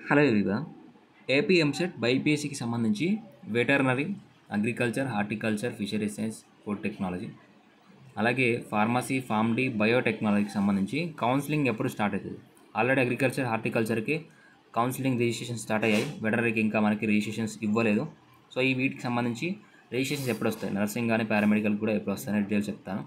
Hello everyone. AP EAMCET బైపీఎస్సీకి సంబంధించి veterinary, agriculture, horticulture, fisheries science, food technology, అలాగే pharmacy, pharm D, బయోటెక్నాలజీకి సంబంధించి కౌన్సిలింగ్ ఎప్పుడు స్టార్ట్ అవుతుంది? ఆల్రెడీ అగ్రికల్చర్, హార్టికల్చర్కి కౌన్సిలింగ్ రిజిస్ట్రేషన్ స్టార్ట్ అయ్యాయి. వెటర్నరీకి ఇంకా మనకి రిజిస్ట్రేషన్స్ ఇవ్వలేదు. సో ఈ వీటికి సంబంధించి రిజిస్ట్రేషన్స్ ఎప్పుడు వస్తాయి, నర్సింగ్ కానీ పారామెడికల్ కూడా ఎప్పుడు వస్తాయని డీటెయిల్స్ చెప్తాను.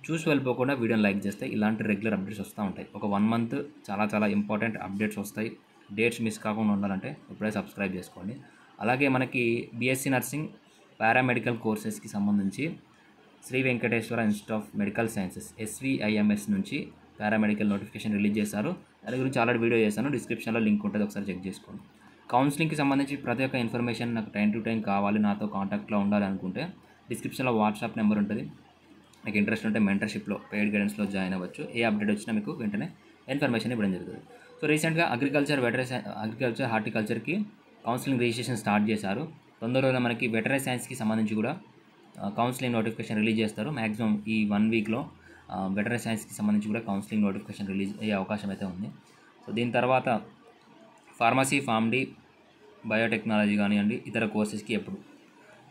చూసి వెళ్ళిపోకుండా వీడియోని లైక్ చేస్తే ఇలాంటి రెగ్యులర్ అప్డేట్స్ వస్తూ ఉంటాయి. ఒక 1 మంత్ చాలా ఇంపార్టెంట్ అప్డేట్స్ వస్తాయి. డేట్స్ మిస్ కాకుండా ఉండాలంటే ఇప్పుడే సబ్స్క్రైబ్ చేసుకోండి. అలాగే మనకి బీఎస్సీ నర్సింగ్ పారామెడికల్ కోర్సెస్కి సంబంధించి Sri Venkateswara institute of medical sciences SVIMS నుంచి పారామెడికల్ నోటిఫికేషన్ రిలీజ్ చేశారు. దాని గురించి ఆల్రెడీ వీడియో చేశాను, డిస్క్రిప్షన్లో లింక్ ఉంటుంది, ఒకసారి చెక్ చేసుకోండి. కౌన్సిలింగ్కి సంబంధించి ప్రతి ఒక్క ఇన్ఫర్మేషన్ నాకు టైం టు టైం కావాలి, నాతో కాంటాక్ట్లో ఉండాలి అనుకుంటే డిస్క్రిప్షన్లో వాట్సాప్ నెంబర్ ఉంటుంది. మీకు ఇంట్రెస్ట్ ఉంటే మెంటర్షిప్లో, పెయిడ్ గైడెన్స్లో జాయిన్ అవ్వచ్చు. ఏ అప్డేట్ వచ్చినా మీకు వెంటనే ఇన్ఫర్మేషన్ ఇవ్వడం జరుగుతుంది. సో రీసెంట్గా అగ్రికల్చర్, హార్టికల్చర్కి కౌన్సిలింగ్ రిజిస్ట్రేషన్ స్టార్ట్ చేశారు. తొందరలో మనకి వెటరనరీ సైన్స్కి సంబంధించి కూడా కౌన్సిలింగ్ నోటిఫికేషన్ రిలీజ్ చేస్తారు. మ్యాక్సిమం ఈ 1 వీక్లో వెటరనరీ సైన్స్కి సంబంధించి కూడా కౌన్సిలింగ్ నోటిఫికేషన్ రిలీజ్ అయ్యే అవకాశం అయితే ఉంది. సో దీని తర్వాత ఫార్మసీ, ఫార్మ్ డి, బయోటెక్నాలజీ కానివ్వండి, ఇతర కోర్సెస్కి ఎప్పుడు.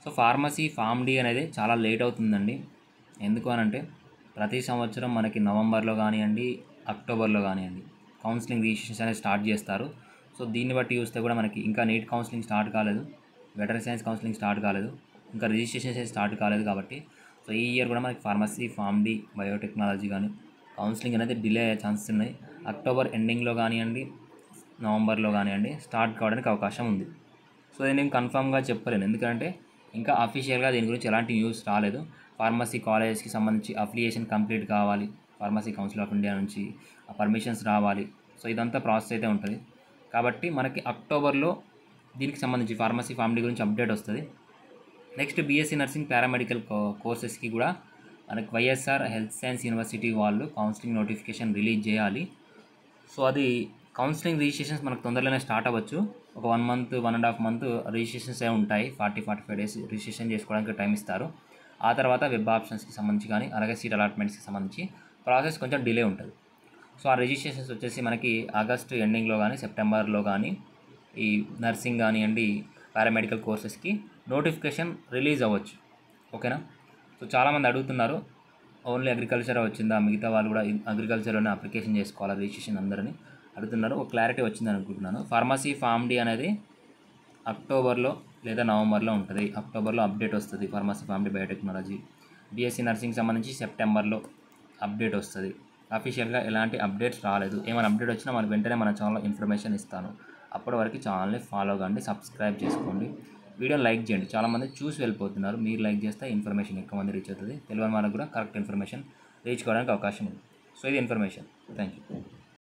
సో ఫార్మసీ, ఫార్మ్ డి అనేది చాలా లేట్ అవుతుందండి. ఎందుకు అనంటే ప్రతి సంవత్సరం మనకి నవంబర్లో కానివ్వండి, అక్టోబర్లో కానివ్వండి కౌన్సిలింగ్ రిజిస్ట్రేషన్స్ అనేది స్టార్ట్ చేస్తారు. సో దీన్ని బట్టి చూస్తే కూడా మనకి ఇంకా నీట్ కౌన్సిలింగ్ స్టార్ట్ కాలేదు, వెటరనరీ సైన్స్ కౌన్సిలింగ్ స్టార్ట్ కాలేదు, ఇంకా రిజిస్ట్రేషన్స్ స్టార్ట్ కాలేదు. కాబట్టి సో ఈ ఇయర్ కూడా మనకి ఫార్మసీ, ఫార్మ్ డి, బయోటెక్నాలజీ కానీ కౌన్సిలింగ్ అనేది డిలే అయ్యే ఛాన్సెస్ ఉన్నాయి. అక్టోబర్ ఎండింగ్లో కానివ్వండి, నవంబర్లో కానివ్వండి స్టార్ట్ కావడానికి అవకాశం ఉంది. సో నేను కన్ఫామ్గా చెప్పలేను, ఎందుకంటే ఇంకా అఫీషియల్గా దీని గురించి ఎలాంటి న్యూస్ రాలేదు. ఫార్మసీ కాలేజెస్కి సంబంధించి అఫిలియేషన్ కంప్లీట్ కావాలి, ఫార్మసీ కౌన్సిల్ ఆఫ్ ఇండియా నుంచి పర్మిషన్స్ రావాలి. సో ఇదంతా ప్రాసెస్ అయితే ఉంటుంది. కాబట్టి మనకి అక్టోబర్లో దీనికి సంబంధించి ఫార్మసీ, ఫార్మ్ డి గురించి అప్డేట్ వస్తుంది. నెక్స్ట్ బీఎస్సీ నర్సింగ్ పారామెడికల్ కోర్సెస్కి కూడా మనకి వైఎస్ఆర్ హెల్త్ సైన్స్ యూనివర్సిటీ వాళ్ళు కౌన్సిలింగ్ నోటిఫికేషన్ రిలీజ్ చేయాలి. సో అది కౌన్సిలింగ్ రిజిస్ట్రేషన్స్ మనకు తొందరలోనే స్టార్ట్ అవ్వచ్చు. ఒక 1 మంత్, 1.5 మంత్ రిజిస్ట్రేషన్స్ ఉంటాయి. 40-45 డేస్ రిజిస్ట్రేషన్ చేసుకోవడానికి టైం ఇస్తారు. ఆ తర్వాత వెబ్ ఆప్షన్స్కి సంబంధించి కానీ, అలాగే సీట్ అలాట్మెంట్స్కి సంబంధించి ప్రాసెస్ కొంచెం డిలే ఉంటుంది. సో ఆ రిజిస్ట్రేషన్స్ వచ్చేసి మనకి ఆగస్టు ఎండింగ్లో కానీ, సెప్టెంబర్లో కానీ ఈ నర్సింగ్ కానివ్వండి, పారామెడికల్ కోర్సెస్కి నోటిఫికేషన్ రిలీజ్ అవ్వచ్చు. ఓకేనా? సో చాలామంది అడుగుతున్నారు, ఓన్లీ అగ్రికల్చర్ వచ్చిందా, మిగతా వాళ్ళు కూడా అగ్రికల్చర్లోనే అప్లికేషన్ చేసుకోవాలా రిజిస్ట్రేషన్ అందరినీ అడుగుతున్నారు. ఒక క్లారిటీ వచ్చింది అనుకుంటున్నాను. ఫార్మసీ, ఫార్మ్ డి అనేది అక్టోబర్లో లేదా నవంబర్లో ఉంటుంది. అక్టోబర్లో అప్డేట్ వస్తుంది pharmacy, pharm D, biotechnology. BSc nursing సంబంధించి సెప్టెంబర్లో అప్డేట్ వస్తుంది. అఫీషియల్గా ఎలాంటి అప్డేట్స్ రాలేదు. ఏమైనా అప్డేట్ వచ్చినా మనకు వెంటనే మన ఛానల్లో ఇన్ఫర్మేషన్ ఇస్తాను. అప్పటి వరకు ఛానల్ని ఫాలో కండి, సబ్స్క్రైబ్ చేసుకోండి, వీడియోని లైక్ చేయండి. చాలామంది చూసి వెళ్ళిపోతున్నారు. మీరు లైక్ చేస్తే ఇన్ఫర్మేషన్ ఎక్కువ మంది రీచ్ అవుతుంది. తెలియని వాళ్ళకు కూడా కరెక్ట్ ఇన్ఫర్మేషన్ రీచ్ కావడానికి అవకాశం ఉంది. సో ఇది ఇన్ఫర్మేషన్. Thank you.